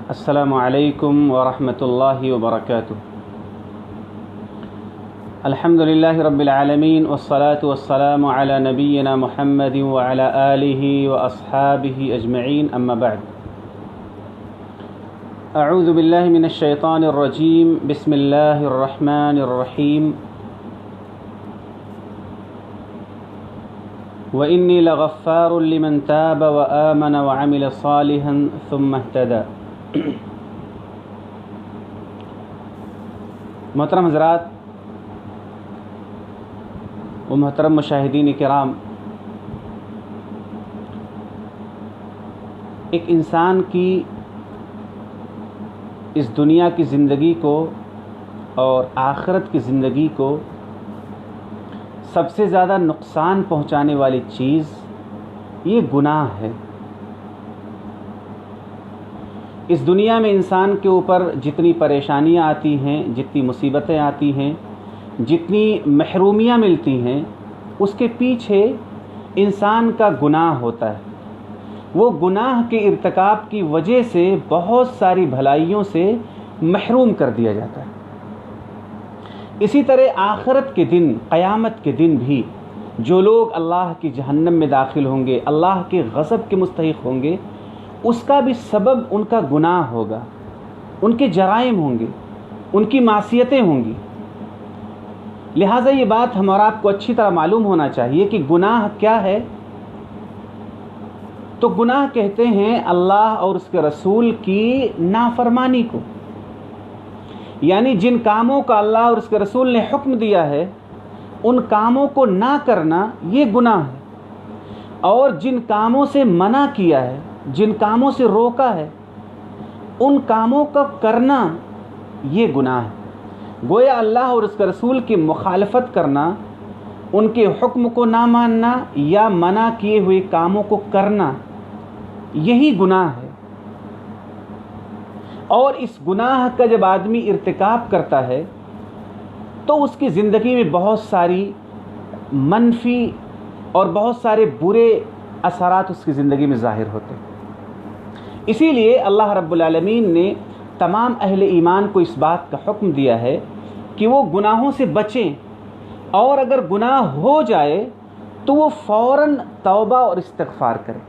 السلام علیکم ورحمۃ اللہ وبرکاتہ۔ الحمد للہ رب العالمین والصلاة والسلام علی نبینا محمد وعلی آلہ واصحابہ اجمعین، اما بعد۔ اعوذ باللہ من الشیطان الرجیم، بسم اللہ الرحمن الرحیم۔ وإني لغفار لمن تاب وآمن وعمل صالحا ثم اهتدى۔ محترم حضرات و محترم مشاہدین کرام، ایک انسان کی اس دنیا کی زندگی کو اور آخرت کی زندگی کو سب سے زیادہ نقصان پہنچانے والی چیز یہ گناہ ہے۔ اس دنیا میں انسان کے اوپر جتنی پریشانیاں آتی ہیں، جتنی مصیبتیں آتی ہیں، جتنی محرومیاں ملتی ہیں، اس کے پیچھے انسان کا گناہ ہوتا ہے۔ وہ گناہ کے ارتکاب کی وجہ سے بہت ساری بھلائیوں سے محروم کر دیا جاتا ہے۔ اسی طرح آخرت کے دن، قیامت کے دن بھی جو لوگ اللہ کی جہنم میں داخل ہوں گے، اللہ کے غضب کے مستحق ہوں گے، اس کا بھی سبب ان کا گناہ ہوگا، ان کے جرائم ہوں گے، ان کی معصیتیں ہوں گی۔ لہٰذا یہ بات ہم اور آپ کو اچھی طرح معلوم ہونا چاہیے کہ گناہ کیا ہے۔ تو گناہ کہتے ہیں اللہ اور اس کے رسول کی نافرمانی کو، یعنی جن کاموں کا اللہ اور اس کے رسول نے حکم دیا ہے ان کاموں کو نہ کرنا یہ گناہ ہے، اور جن کاموں سے منع کیا ہے، جن کاموں سے روکا ہے، ان کاموں کا کرنا یہ گناہ ہے۔ گویا اللہ اور اس کے رسول کی مخالفت کرنا، ان کے حکم کو نہ ماننا یا منع کیے ہوئے کاموں کو کرنا یہی گناہ ہے۔ اور اس گناہ کا جب آدمی ارتکاب کرتا ہے تو اس کی زندگی میں بہت ساری منفی اور بہت سارے برے اثرات اس کی زندگی میں ظاہر ہوتے ہیں۔ اسی لیے اللہ رب العالمین نے تمام اہل ایمان کو اس بات کا حکم دیا ہے کہ وہ گناہوں سے بچیں، اور اگر گناہ ہو جائے تو وہ فوراً توبہ اور استغفار کریں،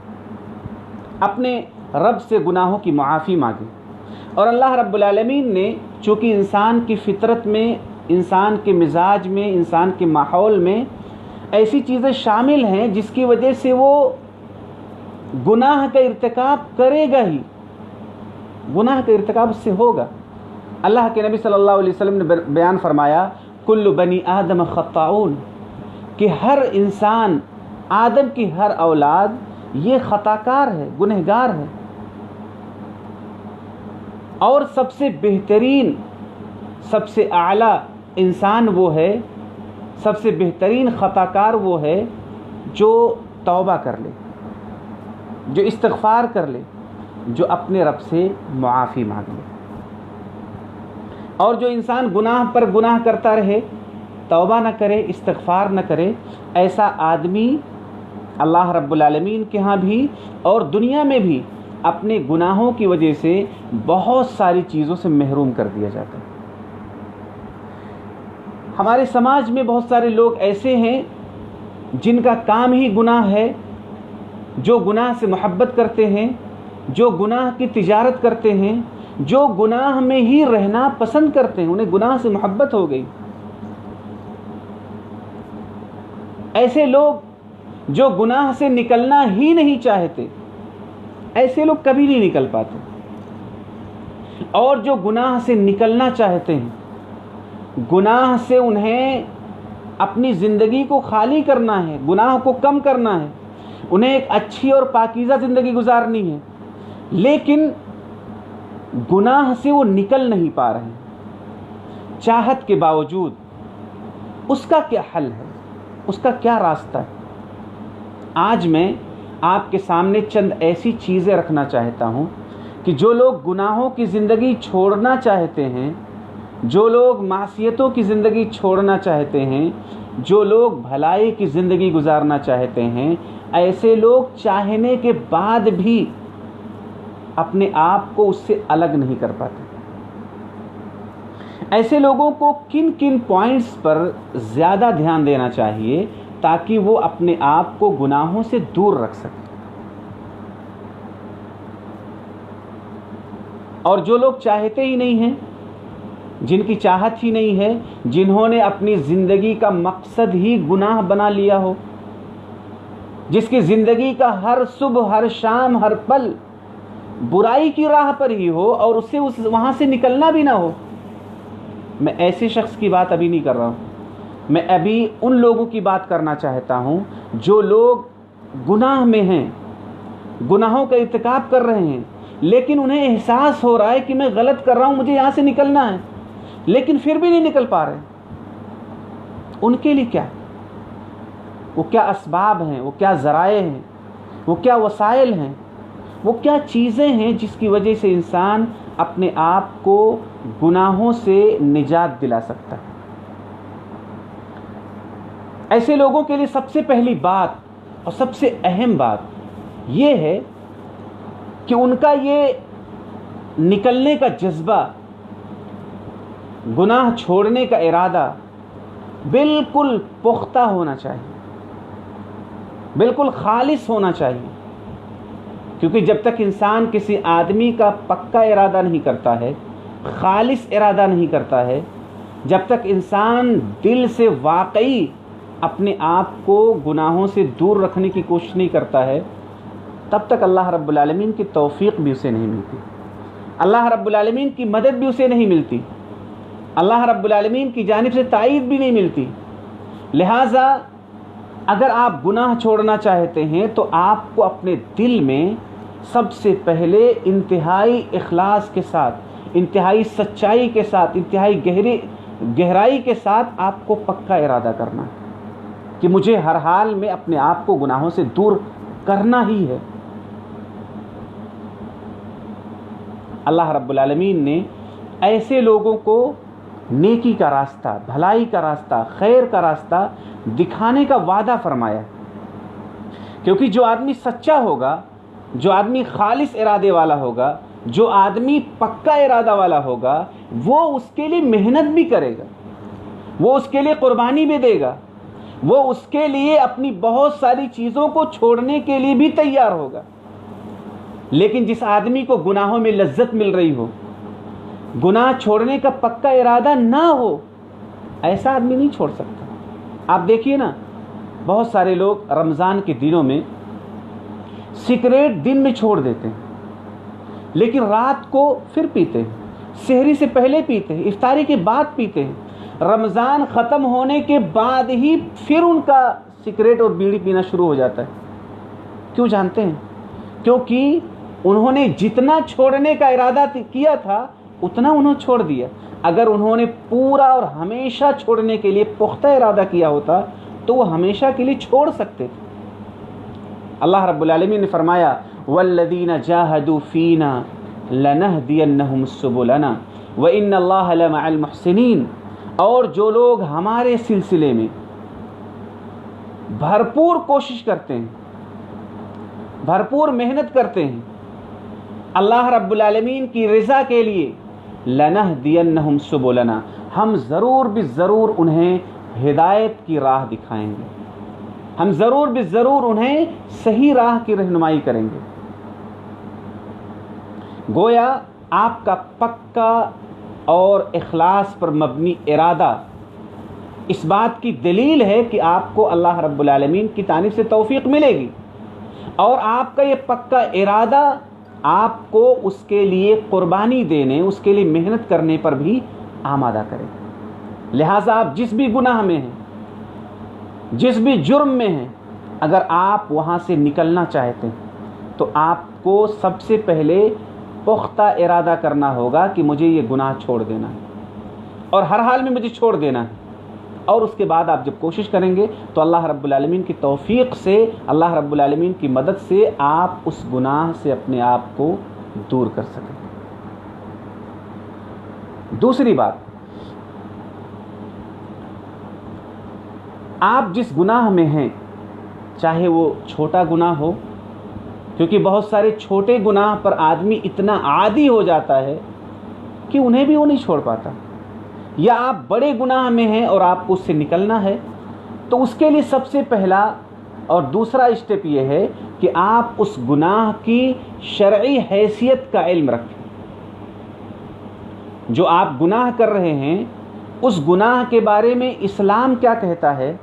اپنے رب سے گناہوں کی معافی مانگیں۔ اور اللہ رب العالمین نے چونکہ انسان کی فطرت میں، انسان کے مزاج میں، انسان کے ماحول میں ایسی چیزیں شامل ہیں جس کی وجہ سے وہ گناہ کا ارتکاب کرے گا ہی، گناہ کا ارتکاب اس سے ہوگا۔ اللہ کے نبی صلی اللہ علیہ وسلم نے بیان فرمایا، کل بنی آدم خطاؤن، کہ ہر انسان، آدم کی ہر اولاد یہ خطا کار ہے، گنہگار ہے، اور سب سے بہترین، سب سے اعلیٰ انسان وہ ہے، سب سے بہترین خطا کار وہ ہے جو توبہ کر لے، جو استغفار کر لے، جو اپنے رب سے معافی مانگ لے۔ اور جو انسان گناہ پر گناہ کرتا رہے، توبہ نہ کرے، استغفار نہ کرے، ایسا آدمی اللہ رب العالمین کے ہاں بھی اور دنیا میں بھی اپنے گناہوں کی وجہ سے بہت ساری چیزوں سے محروم کر دیا جاتا ہے۔ ہمارے سماج میں بہت سارے لوگ ایسے ہیں جن کا کام ہی گناہ ہے، جو گناہ سے محبت کرتے ہیں، جو گناہ کی تجارت کرتے ہیں، جو گناہ میں ہی رہنا پسند کرتے ہیں، انہیں گناہ سے محبت ہو گئی۔ ایسے لوگ جو گناہ سے نکلنا ہی نہیں چاہتے، ایسے لوگ کبھی نہیں نکل پاتے، اور جو گناہ سے نکلنا چاہتے ہیں، گناہ سے انہیں اپنی زندگی کو خالی کرنا ہے، گناہ کو کم کرنا ہے، انہیں ایک اچھی اور پاکیزہ زندگی گزارنی ہے، لیکن گناہ سے وہ نکل نہیں پا رہے ہیں چاہت کے باوجود۔ اس کا کیا حل ہے؟ اس کا کیا راستہ ہے؟ آج میں آپ کے سامنے چند ایسی چیزیں رکھنا چاہتا ہوں کہ جو لوگ گناہوں کی زندگی چھوڑنا چاہتے ہیں، جو لوگ معصیتوں کی زندگی چھوڑنا چاہتے ہیں، جو لوگ بھلائی کی زندگی گزارنا چاہتے ہیں، ایسے لوگ چاہنے کے بعد بھی اپنے آپ کو اس سے الگ نہیں کر پاتے۔ ایسے لوگوں کو کن کن پوائنٹس پر زیادہ دھیان دینا چاہیے تاکہ وہ اپنے آپ کو گناہوں سے دور رکھ سکیں؟ اور جو لوگ چاہتے ہی نہیں ہیں، جن کی چاہت ہی نہیں ہے، جنہوں نے اپنی زندگی کا مقصد ہی گناہ بنا لیا ہو، جس کی زندگی کا ہر صبح، ہر شام، ہر پل برائی کی راہ پر ہی ہو اور اسے وہاں سے نکلنا بھی نہ ہو، میں ایسے شخص کی بات ابھی نہیں کر رہا ہوں، میں ابھی ان لوگوں کی بات کرنا چاہتا ہوں جو لوگ گناہ میں ہیں، گناہوں کا ارتکاب کر رہے ہیں، لیکن انہیں احساس ہو رہا ہے کہ میں غلط کر رہا ہوں، مجھے یہاں سے نکلنا ہے، لیکن پھر بھی نہیں نکل پا رہے۔ ان کے لیے کیا؟ وہ کیا اسباب ہیں، وہ کیا ذرائع ہیں، وہ کیا وسائل ہیں، وہ کیا چیزیں ہیں جس کی وجہ سے انسان اپنے آپ کو گناہوں سے نجات دلا سکتا ہے؟ ایسے لوگوں کے لیے سب سے پہلی بات اور سب سے اہم بات یہ ہے کہ ان کا یہ نکلنے کا جذبہ، گناہ چھوڑنے کا ارادہ بالکل پختہ ہونا چاہیے، بالکل خالص ہونا چاہیے، کیونکہ جب تک انسان کسی آدمی کا پکا ارادہ نہیں کرتا ہے، خالص ارادہ نہیں کرتا ہے، جب تک انسان دل سے واقعی اپنے آپ کو گناہوں سے دور رکھنے کی کوشش نہیں کرتا ہے، تب تک اللہ رب العالمین کی توفیق بھی اسے نہیں ملتی، اللہ رب العالمین کی مدد بھی اسے نہیں ملتی، اللہ رب العالمین کی جانب سے تائید بھی نہیں ملتی۔ لہٰذا اگر آپ گناہ چھوڑنا چاہتے ہیں تو آپ کو اپنے دل میں سب سے پہلے انتہائی اخلاص کے ساتھ، انتہائی سچائی کے ساتھ، انتہائی گہرائی کے ساتھ آپ کو پکا ارادہ کرنا ہے کہ مجھے ہر حال میں اپنے آپ کو گناہوں سے دور کرنا ہی ہے۔ اللہ رب العالمین نے ایسے لوگوں کو نیکی کا راستہ، بھلائی کا راستہ، خیر کا راستہ دکھانے کا وعدہ فرمایا، کیونکہ جو آدمی سچا ہوگا، جو آدمی خالص ارادے والا ہوگا، جو آدمی پکا ارادہ والا ہوگا، وہ اس کے لیے محنت بھی کرے گا، وہ اس کے لیے قربانی بھی دے گا، وہ اس کے لیے اپنی بہت ساری چیزوں کو چھوڑنے کے لیے بھی تیار ہوگا۔ لیکن جس آدمی کو گناہوں میں لذت مل رہی ہو، گناہ چھوڑنے کا پکا ارادہ نہ ہو، ایسا آدمی نہیں چھوڑ سکتا۔ آپ دیکھیے نا، بہت سارے لوگ رمضان کے دنوں میں سگریٹ دن میں چھوڑ دیتے ہیں، لیکن رات کو پھر پیتے ہیں، سحری سے پہلے پیتے ہیں، افطاری کے بعد پیتے ہیں، رمضان ختم ہونے کے بعد ہی پھر ان کا سگریٹ اور بیڑی پینا شروع ہو جاتا ہے۔ کیوں جانتے ہیں؟ کیونکہ انہوں نے جتنا چھوڑنے کا ارادہ کیا تھا اتنا انہوں نے چھوڑ دیا۔ اگر انہوں نے پورا اور ہمیشہ چھوڑنے کے لیے پختہ ارادہ کیا ہوتا تو وہ ہمیشہ کے لیے چھوڑ سکتے تھے۔ اللہ رب العالمین نے فرمایا وَالَّذِينَ جَاهَدُوا فِينَا لَنَهْدِيَنَّهُمْ سُبُلَنَا وَإِنَّ اللَّهَ لَمَعَ الْمُحْسِنِينَ، اور جو لوگ ہمارے سلسلے میں بھرپور کوشش کرتے ہیں، بھرپور محنت کرتے ہیں اللہ رب العالمین کی رضا کے لیے، لَنَهْدِيَنَّهُمْ سُبُلَنَا، ہم ضرور بھی ضرور انہیں ہدایت کی راہ دکھائیں گے، ہم ضرور بھی ضرور انہیں صحیح راہ کی رہنمائی کریں گے۔ گویا آپ کا پکا اور اخلاص پر مبنی ارادہ اس بات کی دلیل ہے کہ آپ کو اللہ رب العالمین کی جانب سے توفیق ملے گی، اور آپ کا یہ پکا ارادہ آپ کو اس کے لیے قربانی دینے، اس کے لیے محنت کرنے پر بھی آمادہ کرے گا۔ لہٰذا آپ جس بھی گناہ میں ہیں، جس بھی جرم میں ہیں، اگر آپ وہاں سے نکلنا چاہتے ہیں تو آپ کو سب سے پہلے پختہ ارادہ کرنا ہوگا کہ مجھے یہ گناہ چھوڑ دینا ہے اور ہر حال میں مجھے چھوڑ دینا ہے، اور اس کے بعد آپ جب کوشش کریں گے تو اللہ رب العالمین کی توفیق سے، اللہ رب العالمین کی مدد سے آپ اس گناہ سے اپنے آپ کو دور کر سکیں۔ دوسری بات، آپ جس گناہ میں ہیں، چاہے وہ چھوٹا گناہ ہو کیونکہ بہت سارے چھوٹے گناہ پر آدمی اتنا عادی ہو جاتا ہے کہ انہیں بھی وہ نہیں چھوڑ پاتا. یا آپ بڑے گناہ میں ہیں اور آپ کو اس سے نکلنا ہے تو اس کے لیے سب سے پہلا اور دوسرا اسٹیپ یہ ہے کہ آپ اس گناہ کی شرعی حیثیت کا علم رکھیں. جو آپ گناہ کر رہے ہیں اس گناہ کے بارے میں اسلام کیا کہتا ہے،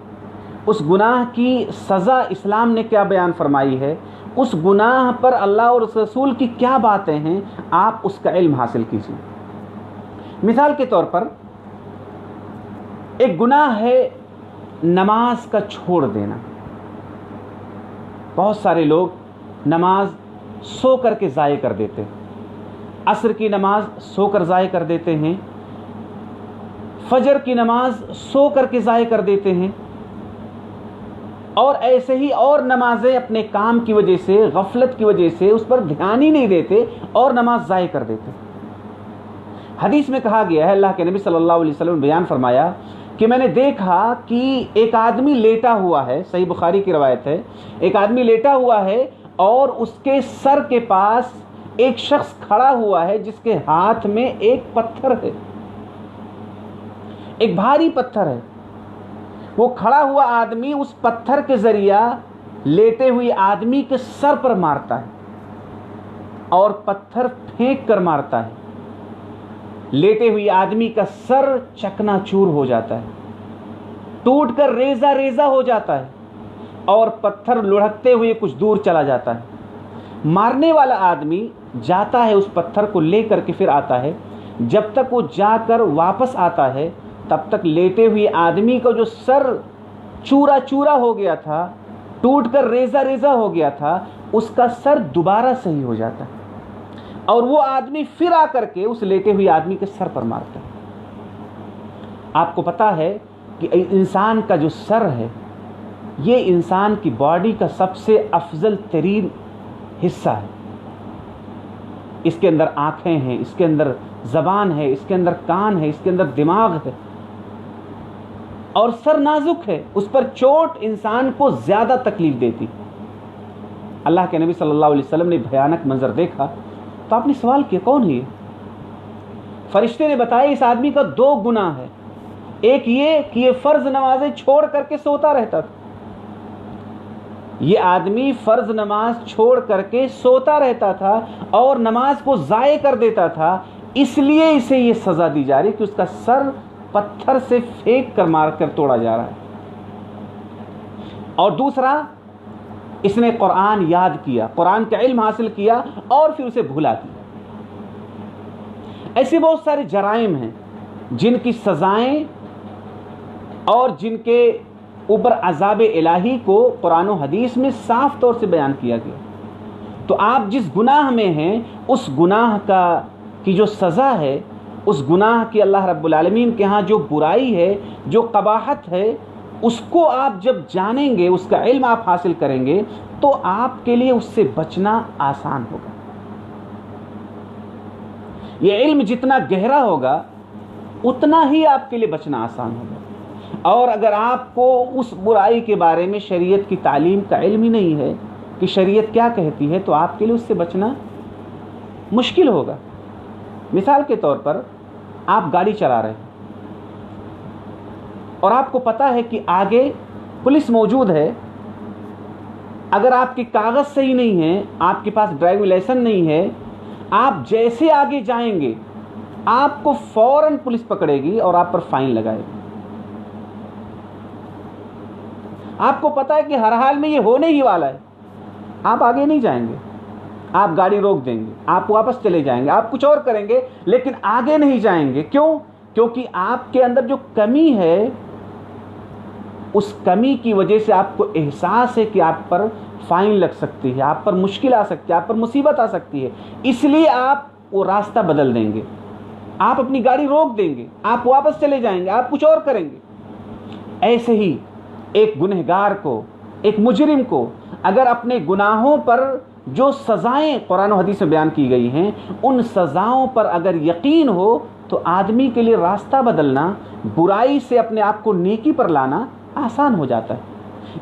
اس گناہ کی سزا اسلام نے کیا بیان فرمائی ہے، اس گناہ پر اللہ اور اس رسول کی کیا باتیں ہیں، آپ اس کا علم حاصل کیجیے. مثال کے طور پر ایک گناہ ہے نماز کا چھوڑ دینا. بہت سارے لوگ نماز سو کر کے ضائع کر دیتے ہیں. عصر کی نماز سو کر ضائع کر دیتے ہیں، فجر کی نماز سو کر کے ضائع کر دیتے ہیں، اور ایسے ہی اور نمازیں اپنے کام کی وجہ سے، غفلت کی وجہ سے اس پر دھیان ہی نہیں دیتے اور نماز ضائع کر دیتے. حدیث میں کہا گیا ہے، اللہ کے نبی صلی اللہ علیہ وسلم نے بیان فرمایا کہ میں نے دیکھا کہ ایک آدمی لیٹا ہوا ہے، صحیح بخاری کی روایت ہے، ایک آدمی لیٹا ہوا ہے اور اس کے سر کے پاس ایک شخص کھڑا ہوا ہے جس کے ہاتھ میں ایک پتھر ہے، ایک بھاری پتھر ہے. وہ کھڑا ہوا آدمی اس پتھر کے ذریعہ لیٹے ہوئے آدمی کے سر پر مارتا ہے اور پتھر پھینک کر مارتا ہے. لیٹے ہوئے آدمی کا سر چکنا چور ہو جاتا ہے، ٹوٹ کر ریزہ ریزہ ہو جاتا ہے اور پتھر لڑھکتے ہوئے کچھ دور چلا جاتا ہے. مارنے والا آدمی جاتا ہے، اس پتھر کو لے کر کے پھر آتا ہے. جب تک وہ جا کر واپس آتا ہے تب تک لیٹے ہوئے آدمی کا جو سر چورا چورا ہو گیا تھا، ٹوٹ کر ریزہ ریزہ ہو گیا تھا، اس کا سر دوبارہ صحیح ہو جاتا ہے اور وہ آدمی پھر آ کر کے اس لیٹے ہوئے آدمی کے سر پر مارتا ہے. آپ کو پتا ہے کہ انسان کا جو سر ہے یہ انسان کی باڈی کا سب سے افضل ترین حصہ ہے. اس کے اندر آنکھیں ہیں، اس کے اندر زبان ہے، اس کے اندر کان ہے، اس کے اندر دماغ ہے، اور سر نازک ہے، اس پر چوٹ انسان کو زیادہ تکلیف دیتی. اللہ کے نبی صلی اللہ علیہ وسلم نے بھیانک منظر دیکھا تو آپ نے سوال کیا کون ہے یہ؟ فرشتے نے بتایا اس آدمی کا دو گناہ ہے. ایک یہ کہ یہ فرض نمازیں چھوڑ کر کے سوتا رہتا تھا، یہ آدمی فرض نماز چھوڑ کر کے سوتا رہتا تھا اور نماز کو ضائع کر دیتا تھا، اس لیے اسے یہ سزا دی جا رہی کہ اس کا سر پتھر سے پھینک کر مار کر توڑا جا رہا ہے. اور دوسرا، اس نے قرآن یاد کیا، قرآن کا علم حاصل کیا اور پھر اسے بھلا دیا. ایسے بہت سارے جرائم ہیں جن کی سزائیں اور جن کے اوپر عذاب الہی کو قرآن و حدیث میں صاف طور سے بیان کیا گیا. تو آپ جس گناہ میں ہیں اس گناہ کی جو سزا ہے، اس گناہ کی اللہ رب العالمین کے ہاں جو برائی ہے، جو قباحت ہے، اس کو آپ جب جانیں گے، اس کا علم آپ حاصل کریں گے تو آپ کے لیے اس سے بچنا آسان ہوگا. یہ علم جتنا گہرا ہوگا اتنا ہی آپ کے لیے بچنا آسان ہوگا. اور اگر آپ کو اس برائی کے بارے میں شریعت کی تعلیم کا علم ہی نہیں ہے کہ شریعت کیا کہتی ہے تو آپ کے لیے اس سے بچنا مشکل ہوگا. مثال کے طور پر آپ گاڑی چلا رہے ہیں اور آپ کو پتا ہے کہ آگے پولیس موجود ہے. اگر آپ کے کاغذ صحیح نہیں ہیں، آپ کے پاس ڈرائیونگ لائسنس نہیں ہے، آپ جیسے آگے جائیں گے آپ کو فوراً پولیس پکڑے گی اور آپ پر فائن لگائے گی. آپ کو پتا ہے کہ ہر حال میں یہ ہونے ہی والا ہے، آپ آگے نہیں جائیں گے، آپ گاڑی روک دیں گے، آپ واپس چلے جائیں گے، آپ کچھ اور کریں گے لیکن آگے نہیں جائیں گے. کیوں؟ کیونکہ آپ کے اندر جو کمی ہے اس کمی کی وجہ سے آپ کو احساس ہے کہ آپ پر فائن لگ سکتی ہے، آپ پر مشکل آ سکتی ہے، آپ پر مصیبت آ سکتی ہے، اس لیے آپ وہ راستہ بدل دیں گے، آپ اپنی گاڑی روک دیں گے، آپ واپس چلے جائیں گے، آپ کچھ اور کریں گے. ایسے ہی ایک گنہگار کو، ایک مجرم کو اگر اپنے گناہوں پر جو سزائیں قرآن و حدیث میں بیان کی گئی ہیں ان سزاؤں پر اگر یقین ہو تو آدمی کے لیے راستہ بدلنا، برائی سے اپنے آپ کو نیکی پر لانا آسان ہو جاتا ہے.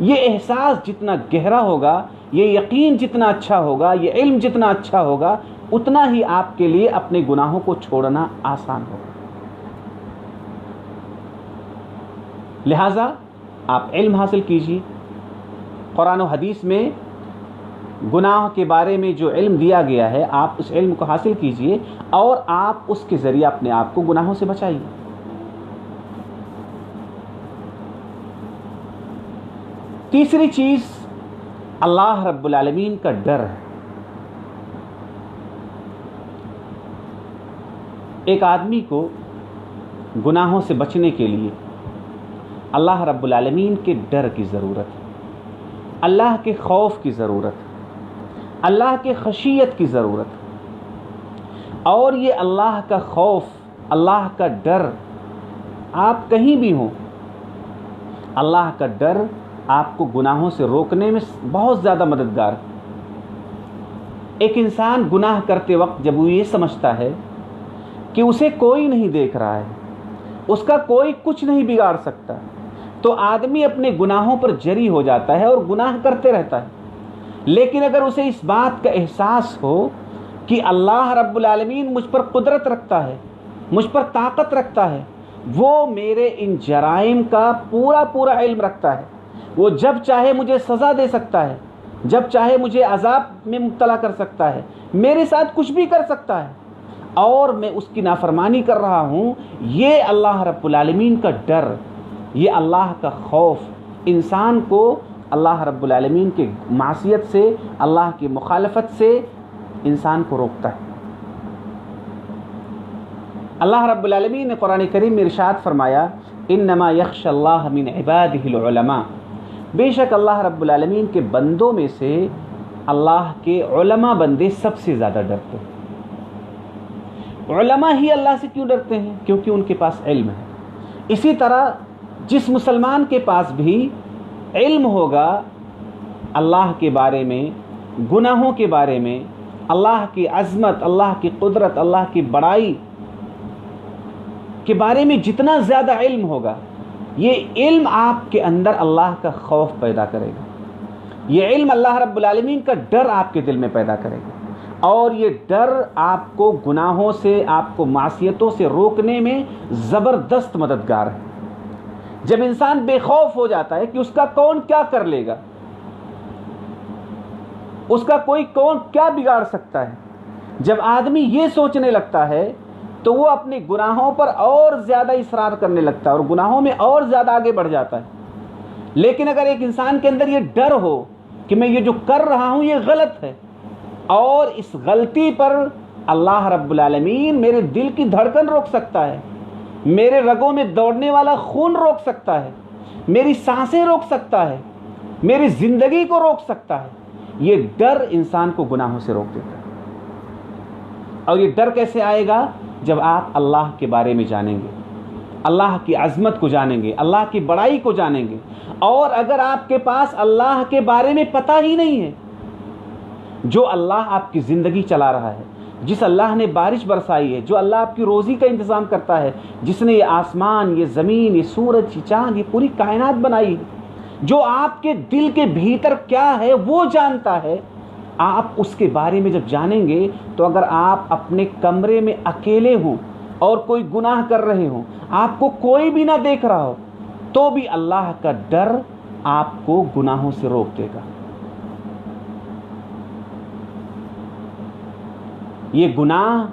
یہ احساس جتنا گہرا ہوگا یہ یقین جتنا اچھا ہوگا، یہ علم جتنا اچھا ہوگا، اتنا ہی آپ کے لیے اپنے گناہوں کو چھوڑنا آسان ہوگا۔ لہٰذا آپ علم حاصل کیجیے۔ قرآن و حدیث میں گناہ کے بارے میں جو علم دیا گیا ہے، آپ اس علم کو حاصل کیجیے اور آپ اس کے ذریعے اپنے آپ کو گناہوں سے بچائیے۔ تیسری چیز اللہ رب العالمین کا ڈر ہے۔ ایک آدمی کو گناہوں سے بچنے کے لیے اللہ رب العالمین کے ڈر کی ضرورت ہے، اللہ کے خوف کی ضرورت ہے، اللہ کے خشیت کی ضرورت ہے۔ اور یہ اللہ کا خوف، اللہ کا ڈر، آپ کہیں بھی ہوں، اللہ کا ڈر آپ کو گناہوں سے روکنے میں بہت زیادہ مددگار ہے۔ ایک انسان گناہ کرتے وقت جب وہ یہ سمجھتا ہے کہ اسے کوئی نہیں دیکھ رہا ہے، اس کا کوئی کچھ نہیں بگاڑ سکتا، تو آدمی اپنے گناہوں پر جری ہو جاتا ہے اور گناہ کرتے رہتا ہے۔ لیکن اگر اسے اس بات کا احساس ہو کہ اللہ رب العالمین مجھ پر قدرت رکھتا ہے، مجھ پر طاقت رکھتا ہے، وہ میرے ان جرائم کا پورا علم رکھتا ہے، وہ جب چاہے مجھے سزا دے سکتا ہے، جب چاہے مجھے عذاب میں مبتلا کر سکتا ہے، میرے ساتھ کچھ بھی کر سکتا ہے، اور میں اس کی نافرمانی کر رہا ہوں، یہ اللہ رب العالمین کا ڈر، یہ اللہ کا خوف انسان کو اللہ رب العالمین کے معصیت سے، اللہ کی مخالفت سے انسان کو روکتا ہے۔ اللہ رب العالمین نے قرآن کریم میں ارشاد فرمایا، انما یخشی اللہ من عبادہ العلماء، بے شک اللہ رب العالمین کے بندوں میں سے اللہ کے علماء بندے سب سے زیادہ ڈرتے ہیں۔ علماء ہی اللہ سے کیوں ڈرتے ہیں؟ کیونکہ ان کے پاس علم ہے۔ اسی طرح جس مسلمان کے پاس بھی علم ہوگا اللہ کے بارے میں، گناہوں کے بارے میں، اللہ کی عظمت، اللہ کی قدرت، اللہ کی بڑائی کے بارے میں جتنا زیادہ علم ہوگا، یہ علم آپ کے اندر اللہ کا خوف پیدا کرے گا، یہ علم اللہ رب العالمین کا ڈر آپ کے دل میں پیدا کرے گا، اور یہ ڈر آپ کو گناہوں سے، آپ کو معصیتوں سے روکنے میں زبردست مددگار ہے۔ جب انسان بے خوف ہو جاتا ہے کہ اس کا کون کیا کر لے گا، اس کا کوئی کون کیا بگاڑ سکتا ہے، جب آدمی یہ سوچنے لگتا ہے تو وہ اپنے گناہوں پر اور زیادہ اصرار کرنے لگتا ہے اور گناہوں میں اور زیادہ آگے بڑھ جاتا ہے۔ لیکن اگر ایک انسان کے اندر یہ ڈر ہو کہ میں یہ جو کر رہا ہوں یہ غلط ہے، اور اس غلطی پر اللہ رب العالمین میرے دل کی دھڑکن روک سکتا ہے، میرے رگوں میں دوڑنے والا خون روک سکتا ہے، میری سانسیں روک سکتا ہے، میری زندگی کو روک سکتا ہے، یہ ڈر انسان کو گناہوں سے روک دیتا ہے۔ اور یہ ڈر کیسے آئے گا؟ جب آپ اللہ کے بارے میں جانیں گے، اللہ کی عظمت کو جانیں گے، اللہ کی بڑائی کو جانیں گے۔ اور اگر آپ کے پاس اللہ کے بارے میں پتہ ہی نہیں ہے، جو اللہ آپ کی زندگی چلا رہا ہے، جس اللہ نے بارش برسائی ہے، جو اللہ آپ کی روزی کا انتظام کرتا ہے، جس نے یہ آسمان، یہ زمین، یہ سورج، یہ چاند، یہ پوری کائنات بنائی ہے، جو آپ کے دل کے بھیتر کیا ہے وہ جانتا ہے، آپ اس کے بارے میں جب جانیں گے تو اگر آپ اپنے کمرے میں اکیلے ہوں اور کوئی گناہ کر رہے ہوں، آپ کو کوئی بھی نہ دیکھ رہا ہو، تو بھی اللہ کا ڈر آپ کو گناہوں سے روک دے گا۔ یہ گناہ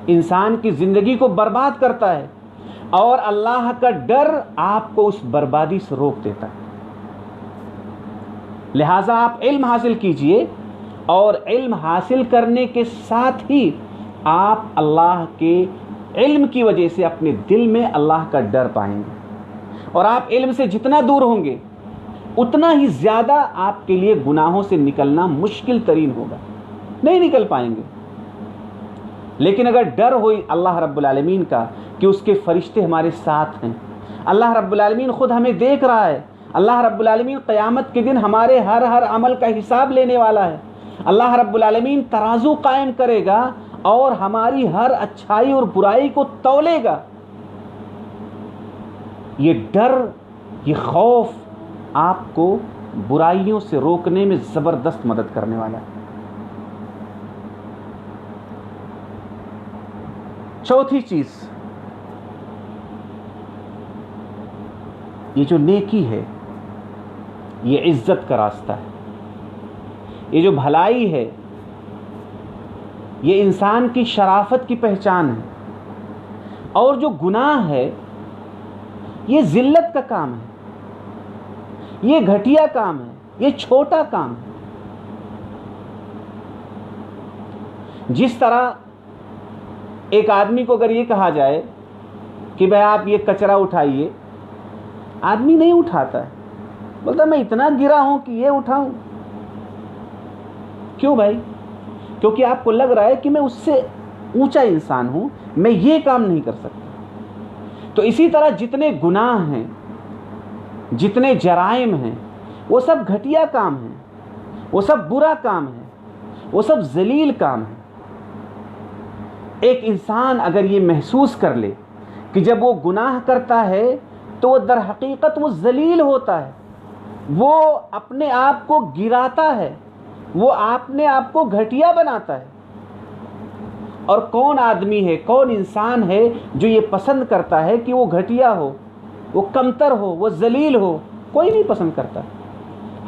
انسان کی زندگی کو برباد کرتا ہے، اور اللہ کا ڈر آپ کو اس بربادی سے روک دیتا ہے۔ لہٰذا آپ علم حاصل کیجئے، اور علم حاصل کرنے کے ساتھ ہی آپ اللہ کے علم کی وجہ سے اپنے دل میں اللہ کا ڈر پائیں گے، اور آپ علم سے جتنا دور ہوں گے اتنا ہی زیادہ آپ کے لیے گناہوں سے نکلنا مشکل ترین ہوگا، نہیں نکل پائیں گے۔ لیکن اگر ڈر ہوئی اللہ رب العالمین کا کہ اس کے فرشتے ہمارے ساتھ ہیں، اللہ رب العالمین خود ہمیں دیکھ رہا ہے، اللہ رب العالمین قیامت کے دن ہمارے ہر عمل کا حساب لینے والا ہے، اللہ رب العالمین ترازو قائم کرے گا اور ہماری ہر اچھائی اور برائی کو تولے گا، یہ ڈر، یہ خوف آپ کو برائیوں سے روکنے میں زبردست مدد کرنے والا ہے۔ چوتھی چیز، یہ جو نیکی ہے یہ عزت کا راستہ ہے، یہ جو بھلائی ہے یہ انسان کی شرافت کی پہچان ہے، اور جو گناہ ہے یہ ذلت کا کام ہے، یہ گھٹیا کام ہے، یہ چھوٹا کام ہے۔ جس طرح ایک آدمی کو اگر یہ کہا جائے کہ بھائی آپ یہ کچرا اٹھائیے، آدمی نہیں اٹھاتا ہے، بولتا میں اتنا گرا ہوں کہ یہ اٹھاؤں۔ کیوں بھائی؟ کیونکہ آپ کو لگ رہا ہے کہ میں اس سے اونچا انسان ہوں، میں یہ کام نہیں کر سکتا۔ تو اسی طرح جتنے گناہ ہیں، جتنے جرائم ہیں، وہ سب گھٹیا کام ہیں، وہ سب برا کام ہے، وہ سب ذلیل کام ہے۔ ایک انسان اگر یہ محسوس کر لے کہ جب وہ گناہ کرتا ہے تو وہ در حقیقت وہ ذلیل ہوتا ہے، وہ اپنے آپ کو گراتا ہے، وہ اپنے آپ کو گھٹیا بناتا ہے۔ اور کون آدمی ہے، کون انسان ہے جو یہ پسند کرتا ہے کہ وہ گھٹیا ہو، وہ کمتر ہو، وہ ذلیل ہو؟ کوئی نہیں پسند کرتا۔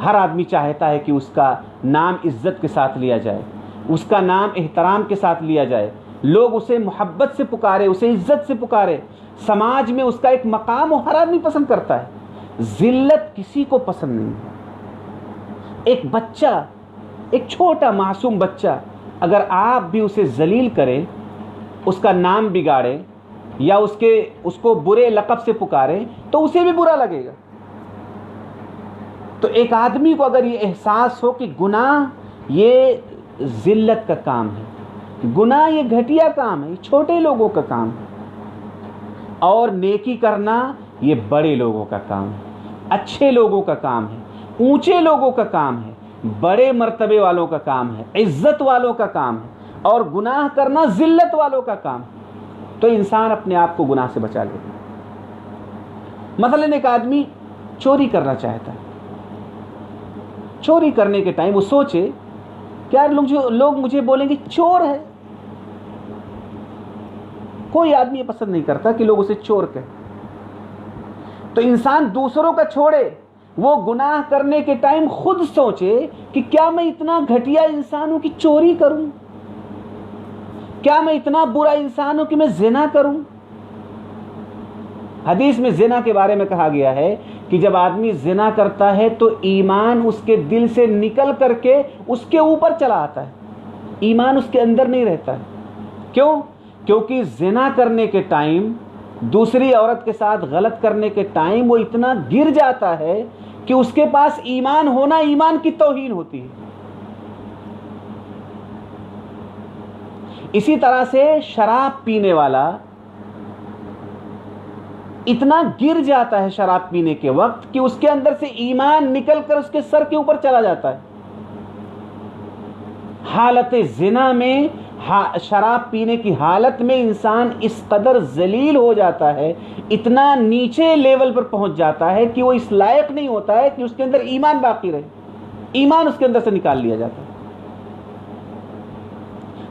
ہر آدمی چاہتا ہے کہ اس کا نام عزت کے ساتھ لیا جائے، اس کا نام احترام کے ساتھ لیا جائے، لوگ اسے محبت سے پکارے، اسے عزت سے پکارے، سماج میں اس کا ایک مقام ہو، ہر آدمی پسند کرتا ہے۔ ذلت کسی کو پسند نہیں ہے۔ ایک بچہ، ایک چھوٹا معصوم بچہ، اگر آپ بھی اسے ذلیل کریں، اس کا نام بگاڑیں یا اس کو برے لقب سے پکاریں تو اسے بھی برا لگے گا۔ تو ایک آدمی کو اگر یہ احساس ہو کہ گناہ یہ ذلت کا کام ہے، گناہ یہ گھٹیا کام ہے، یہ چھوٹے لوگوں کا کام ہے، اور نیکی کرنا یہ بڑے لوگوں کا کام ہے، اچھے لوگوں کا کام ہے، اونچے لوگوں کا کام ہے، بڑے مرتبے والوں کا کام ہے، عزت والوں کا کام ہے، اور گناہ کرنا ذلت والوں کا کام ہے۔ تو انسان اپنے آپ کو گناہ سے بچا لے گا۔ مثلا ایک آدمی چوری کرنا چاہتا ہے، چوری کرنے کے ٹائم وہ سوچے کہ یار لوگ مجھے بولیں گے چور ہے۔ کوئی آدمی یہ پسند نہیں کرتا کہ لوگ اسے چور کہیں۔ تو انسان دوسروں کا چھوڑے، وہ گناہ کرنے کے ٹائم خود سوچے کہ کیا میں اتنا گھٹیا انسان ہوں کہ چوری کروں؟ کیا میں اتنا برا انسان ہوں کہ میں زنا کروں؟ حدیث میں زنا کے بارے میں کہا گیا ہے کہ جب آدمی زنا کرتا ہے تو ایمان اس کے دل سے نکل کر کے اس کے اوپر چلا آتا ہے، ایمان اس کے اندر نہیں رہتا ہے۔ کیوں؟ کیونکہ زنا کرنے کے ٹائم، دوسری عورت کے ساتھ غلط کرنے کے ٹائم وہ اتنا گر جاتا ہے کہ اس کے پاس ایمان ہونا ایمان کی توہین ہوتی ہے۔ اسی طرح سے شراب پینے والا اتنا گر جاتا ہے شراب پینے کے وقت کہ اس کے اندر سے ایمان نکل کر اس کے سر کے اوپر چلا جاتا ہے۔ حالت زنا میں، شراب پینے کی حالت میں انسان اس قدر ذلیل ہو جاتا ہے، اتنا نیچے لیول پر پہنچ جاتا ہے کہ وہ اس لائق نہیں ہوتا ہے کہ اس کے اندر ایمان باقی رہے، ایمان اس کے اندر سے نکال لیا جاتا ہے۔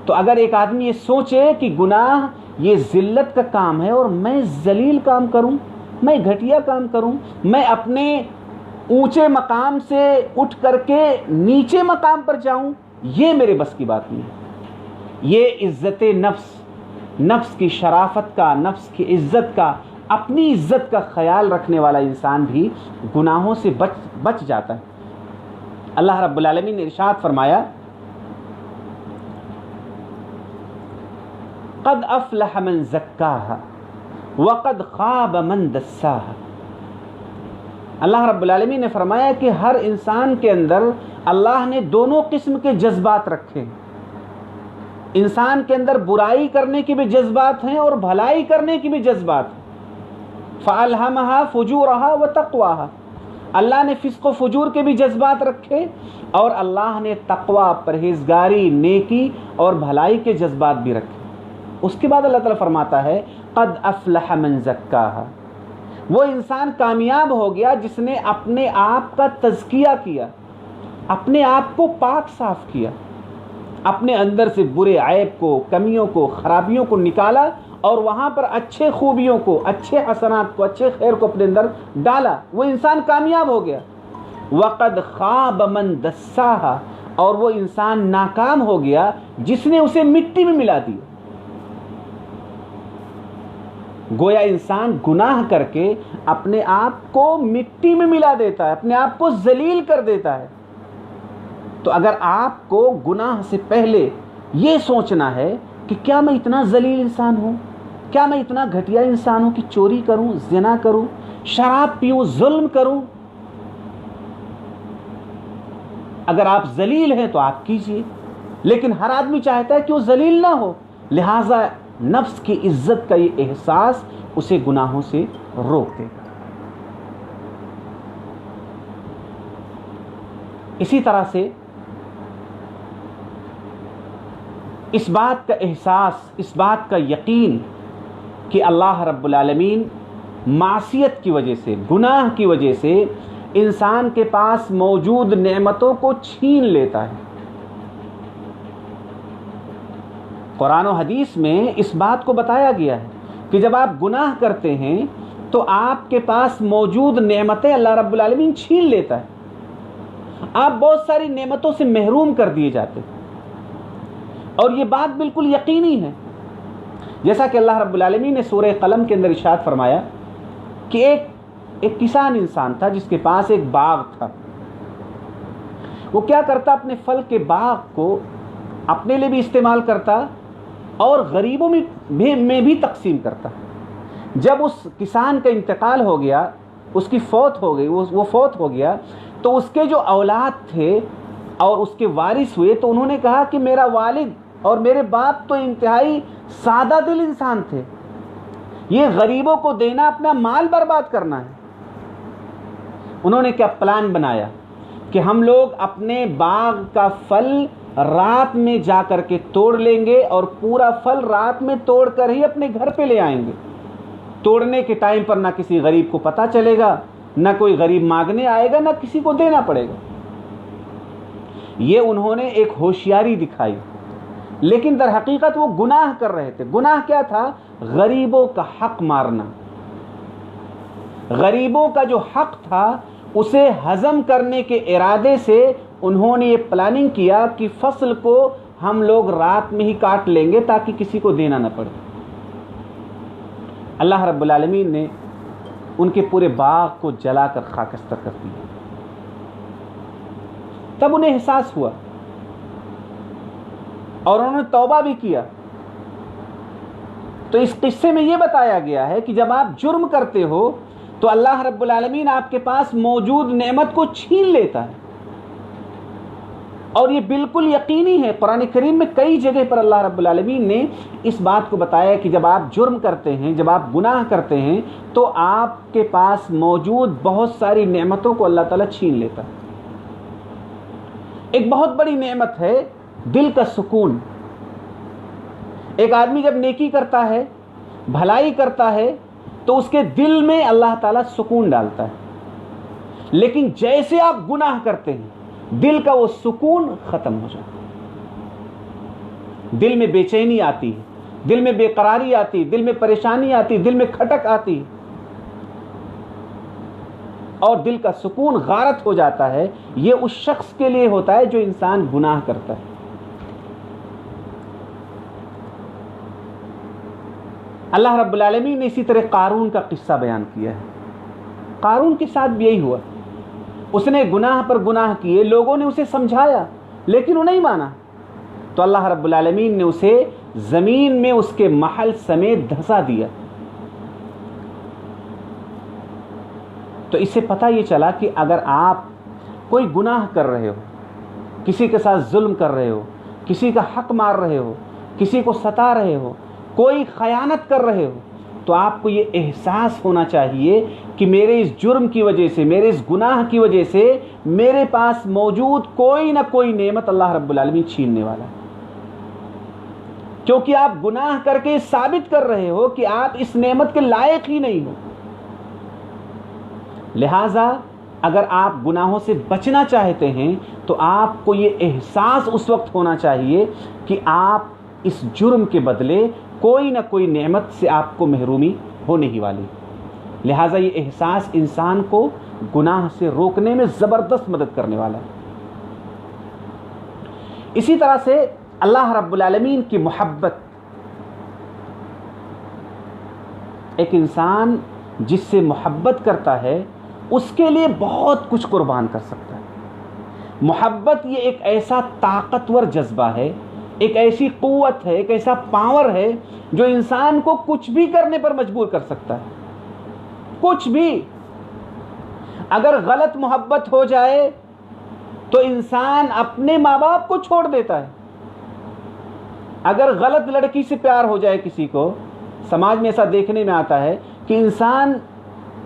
تو اگر ایک آدمی یہ سوچے کہ گناہ یہ ذلت کا کام ہے اور میں ذلیل کام کروں، میں گھٹیا کام کروں، میں اپنے اونچے مقام سے اٹھ کر کے نیچے مقام پر جاؤں، یہ میرے بس کی بات نہیں ہے۔ یہ عزت نفس کی شرافت کا، نفس کی عزت کا، اپنی عزت کا خیال رکھنے والا انسان بھی گناہوں سے بچ جاتا ہے۔ اللہ رب العالمین نے ارشاد فرمایا، قد افلح من زکاها وقد خاب من دساها۔ اللہ رب العالمین نے فرمایا کہ ہر انسان کے اندر اللہ نے دونوں قسم کے جذبات رکھے۔ انسان کے اندر برائی کرنے کے بھی جذبات ہیں اور بھلائی کرنے کے بھی جذبات ہیں۔ فَأَلْهَمَهَا فُجُورَهَا وَتَقْوَاهَا، اللہ نے فسق و فجور کے بھی جذبات رکھے اور اللہ نے تقوی، پرہیزگاری، نیکی اور بھلائی کے جذبات بھی رکھے۔ اس کے بعد اللہ تعالیٰ فرماتا ہے قد افلح من زکاها، وہ انسان کامیاب ہو گیا جس نے اپنے آپ کا تزکیہ کیا، اپنے آپ کو پاک صاف کیا، اپنے اندر سے برے عیب کو، کمیوں کو، خرابیوں کو نکالا اور وہاں پر اچھے خوبیوں کو، اچھے حسنات کو، اچھے خیر کو اپنے اندر ڈالا، وہ انسان کامیاب ہو گیا۔ وَقَدْ خَابَ مَنْ دَسَّاهَا، اور وہ انسان ناکام ہو گیا جس نے اسے مٹی میں ملا دیا۔ گویا انسان گناہ کر کے اپنے آپ کو مٹی میں ملا دیتا ہے، اپنے آپ کو ذلیل کر دیتا ہے۔ تو اگر آپ کو گناہ سے پہلے یہ سوچنا ہے کہ کیا میں اتنا ذلیل انسان ہوں، کیا میں اتنا گھٹیا انسان ہوں کہ چوری کروں، زنا کروں، شراب پیوں، ظلم کروں، اگر آپ ذلیل ہیں تو آپ کیجئے، لیکن ہر آدمی چاہتا ہے کہ وہ ذلیل نہ ہو، لہٰذا نفس کی عزت کا یہ احساس اسے گناہوں سے روک دے گا۔ اسی طرح سے اس بات کا احساس، اس بات کا یقین کہ اللہ رب العالمین معصیت کی وجہ سے، گناہ کی وجہ سے انسان کے پاس موجود نعمتوں کو چھین لیتا ہے۔ قرآن و حدیث میں اس بات کو بتایا گیا ہے کہ جب آپ گناہ کرتے ہیں تو آپ کے پاس موجود نعمتیں اللہ رب العالمین چھین لیتا ہے، آپ بہت ساری نعمتوں سے محروم کر دیے جاتے ہیں، اور یہ بات بالکل یقینی ہے۔ جیسا کہ اللہ رب العالمین نے سورہ قلم کے اندر ارشاد فرمایا کہ ایک کسان انسان تھا جس کے پاس ایک باغ تھا۔ وہ کیا کرتا، اپنے پھل کے باغ کو اپنے لیے بھی استعمال کرتا اور غریبوں میں بھی تقسیم کرتا۔ جب اس کسان کا انتقال ہو گیا، اس کی فوت ہو گئی، وہ فوت ہو گیا، تو اس کے جو اولاد تھے اور اس کے وارث ہوئے تو انہوں نے کہا کہ میرا والد اور میرے باپ تو انتہائی سادہ دل انسان تھے، یہ غریبوں کو دینا اپنا مال برباد کرنا ہے۔ انہوں نے کیا پلان بنایا کہ ہم لوگ اپنے باغ کا پھل رات میں جا کر کے توڑ لیں گے اور پورا پھل رات میں توڑ کر ہی اپنے گھر پہ لے آئیں گے۔ توڑنے کے ٹائم پر نہ کسی غریب کو پتہ چلے گا، نہ کوئی غریب مانگنے آئے گا، نہ کسی کو دینا پڑے گا۔ یہ انہوں نے ایک ہوشیاری دکھائی، لیکن در حقیقت وہ گناہ کر رہے تھے۔ گناہ کیا تھا؟ غریبوں کا حق مارنا۔ غریبوں کا جو حق تھا اسے ہضم کرنے کے ارادے سے انہوں نے یہ پلاننگ کیا کہ فصل کو ہم لوگ رات میں ہی کاٹ لیں گے تاکہ کسی کو دینا نہ پڑے۔ اللہ رب العالمین نے ان کے پورے باغ کو جلا کر خاکستر کر دیا۔ تب انہیں احساس ہوا اور انہوں نے توبہ بھی کیا۔ تو اس قصے میں یہ بتایا گیا ہے کہ جب آپ جرم کرتے ہو تو اللہ رب العالمین آپ کے پاس موجود نعمت کو چھین لیتا ہے، اور یہ بالکل یقینی ہے۔ قرآن کریم میں کئی جگہ پر اللہ رب العالمین نے اس بات کو بتایا کہ جب آپ جرم کرتے ہیں، جب آپ گناہ کرتے ہیں تو آپ کے پاس موجود بہت ساری نعمتوں کو اللہ تعالیٰ چھین لیتا ہے۔ ایک بہت بڑی نعمت ہے دل کا سکون۔ ایک آدمی جب نیکی کرتا ہے، بھلائی کرتا ہے، تو اس کے دل میں اللہ تعالیٰ سکون ڈالتا ہے، لیکن جیسے آپ گناہ کرتے ہیں دل کا وہ سکون ختم ہو جاتا ہے۔ دل میں بے چینی آتی ہے، دل میں بے قراری آتی، دل میں پریشانی آتی، دل میں کھٹک آتی، اور دل کا سکون غارت ہو جاتا ہے۔ یہ اس شخص کے لیے ہوتا ہے جو انسان گناہ کرتا ہے۔ اللہ رب العالمین نے اسی طرح قارون کا قصہ بیان کیا ہے۔ قارون کے ساتھ بھی یہی ہوا، اس نے گناہ پر گناہ کیے، لوگوں نے اسے سمجھایا لیکن وہ نہیں مانا، تو اللہ رب العالمین نے اسے زمین میں اس کے محل سمیت دھسا دیا۔ تو اس سے پتہ یہ چلا کہ اگر آپ کوئی گناہ کر رہے ہو، کسی کے ساتھ ظلم کر رہے ہو، کسی کا حق مار رہے ہو، کسی کو ستا رہے ہو، کوئی خیانت کر رہے ہو، تو آپ کو یہ احساس ہونا چاہیے کہ میرے اس جرم کی وجہ سے، میرے اس گناہ کی وجہ سے میرے پاس موجود کوئی نہ کوئی نعمت اللہ رب العالمین چھیننے والا ہے، کیونکہ آپ گناہ کر کے ثابت کر رہے ہو کہ آپ اس نعمت کے لائق ہی نہیں ہو۔ لہٰذا اگر آپ گناہوں سے بچنا چاہتے ہیں تو آپ کو یہ احساس اس وقت ہونا چاہیے کہ آپ اس جرم کے بدلے کوئی نہ کوئی نعمت سے آپ کو محرومی ہونے ہی والی. لہٰذا یہ احساس انسان کو گناہ سے روکنے میں زبردست مدد کرنے والا ہے. اسی طرح سے اللہ رب العالمین کی محبت، ایک انسان جس سے محبت کرتا ہے اس کے لیے بہت کچھ قربان کر سکتا ہے. محبت یہ ایک ایسا طاقتور جذبہ ہے، ایک ایسی قوت ہے، ایک ایسا پاور ہے جو انسان کو کچھ بھی کرنے پر مجبور کر سکتا ہے. کچھ بھی. اگر غلط محبت ہو جائے تو انسان اپنے ماں باپ کو چھوڑ دیتا ہے. اگر غلط لڑکی سے پیار ہو جائے کسی کو، سماج میں ایسا دیکھنے میں آتا ہے کہ انسان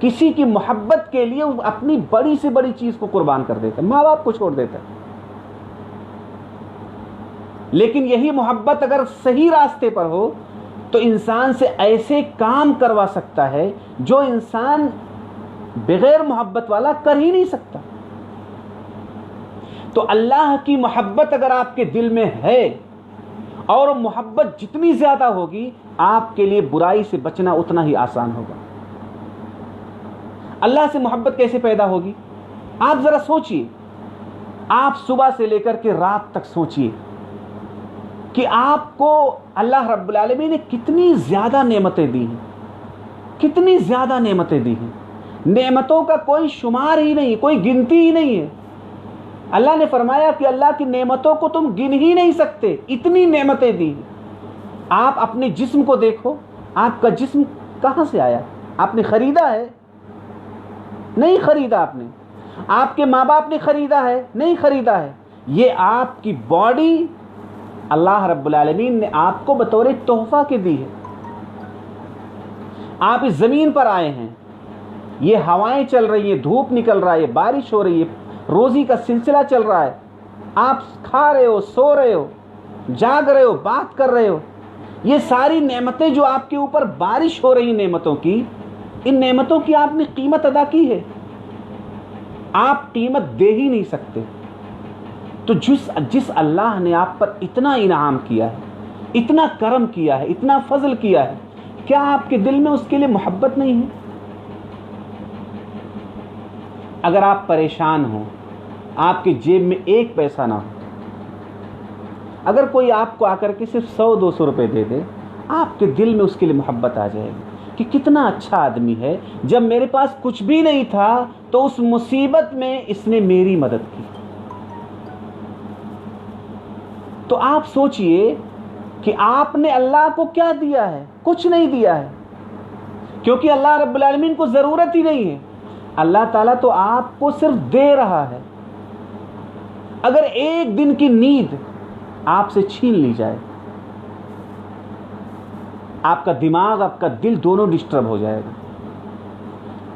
کسی کی محبت کے لیے اپنی بڑی سے بڑی چیز کو قربان کر دیتا ہے، ماں باپ کو چھوڑ دیتا ہے. لیکن یہی محبت اگر صحیح راستے پر ہو تو انسان سے ایسے کام کروا سکتا ہے جو انسان بغیر محبت والا کر ہی نہیں سکتا. تو اللہ کی محبت اگر آپ کے دل میں ہے، اور محبت جتنی زیادہ ہوگی آپ کے لیے برائی سے بچنا اتنا ہی آسان ہوگا. اللہ سے محبت کیسے پیدا ہوگی؟ آپ ذرا سوچئے. آپ صبح سے لے کر کے رات تک سوچئے کہ آپ کو اللہ رب العالمین نے کتنی زیادہ نعمتیں دی ہیں، کتنی زیادہ نعمتیں دی ہیں. نعمتوں کا کوئی شمار ہی نہیں، کوئی گنتی ہی نہیں ہے. اللہ نے فرمایا کہ اللہ کی نعمتوں کو تم گن ہی نہیں سکتے، اتنی نعمتیں دی. آپ اپنے جسم کو دیکھو. آپ کا جسم کہاں سے آیا؟ آپ نے خریدا ہے؟ نہیں خریدا آپ نے. آپ کے ماں باپ نے خریدا ہے؟ نہیں خریدا ہے. یہ آپ کی باڈی اللہ رب العالمین نے آپ کو بطور تحفہ کے دی ہے. آپ اس زمین پر آئے ہیں، یہ ہوائیں چل رہی ہیں، دھوپ نکل رہا ہے، بارش ہو رہی ہے، روزی کا سلسلہ چل رہا ہے. آپ کھا رہے ہو، سو رہے ہو، جاگ رہے ہو، بات کر رہے ہو. یہ ساری نعمتیں جو آپ کے اوپر بارش ہو رہی نعمتوں کی، ان نعمتوں کی آپ نے قیمت ادا کی ہے؟ آپ قیمت دے ہی نہیں سکتے. تو جس اللہ نے آپ پر اتنا انعام کیا ہے، اتنا کرم کیا ہے، اتنا فضل کیا ہے، کیا آپ کے دل میں اس کے لیے محبت نہیں ہے؟ اگر آپ پریشان ہوں، آپ کے جیب میں ایک پیسہ نہ ہو، اگر کوئی آپ کو آ کر کے صرف 100-200 روپے دے دے، آپ کے دل میں اس کے لیے محبت آ جائے گی کہ کتنا اچھا آدمی ہے، جب میرے پاس کچھ بھی نہیں تھا تو اس مصیبت میں اس نے میری مدد کی. تو آپ سوچئے کہ آپ نے اللہ کو کیا دیا ہے؟ کچھ نہیں دیا ہے، کیونکہ اللہ رب العالمین کو ضرورت ہی نہیں ہے. اللہ تعالیٰ تو آپ کو صرف دے رہا ہے. اگر ایک دن کی نیند آپ سے چھین لی جائے، آپ کا دماغ، آپ کا دل دونوں ڈسٹرب ہو جائے گا.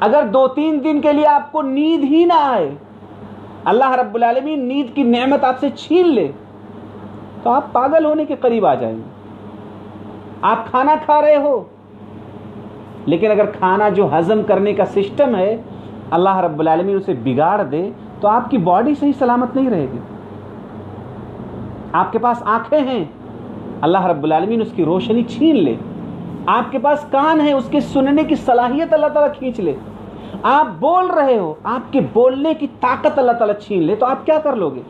اگر 2-3 دن کے لیے آپ کو نیند ہی نہ آئے، اللہ رب العالمین نیند کی نعمت آپ سے چھین لے، تو آپ پاگل ہونے کے قریب آ جائیں گے. آپ کھانا کھا رہے ہو، لیکن اگر کھانا جو ہضم کرنے کا سسٹم ہے اللہ رب العالمین اسے بگاڑ دے تو آپ کی باڈی صحیح سلامت نہیں رہے گی. آپ کے پاس آنکھیں ہیں، اللہ رب العالمین اس کی روشنی چھین لے. آپ کے پاس کان ہے، اس کے سننے کی صلاحیت اللہ تعالیٰ کھینچ لے. آپ بول رہے ہو، آپ کے بولنے کی طاقت اللہ تعالیٰ چھین لے، تو آپ کیا کر لو گے؟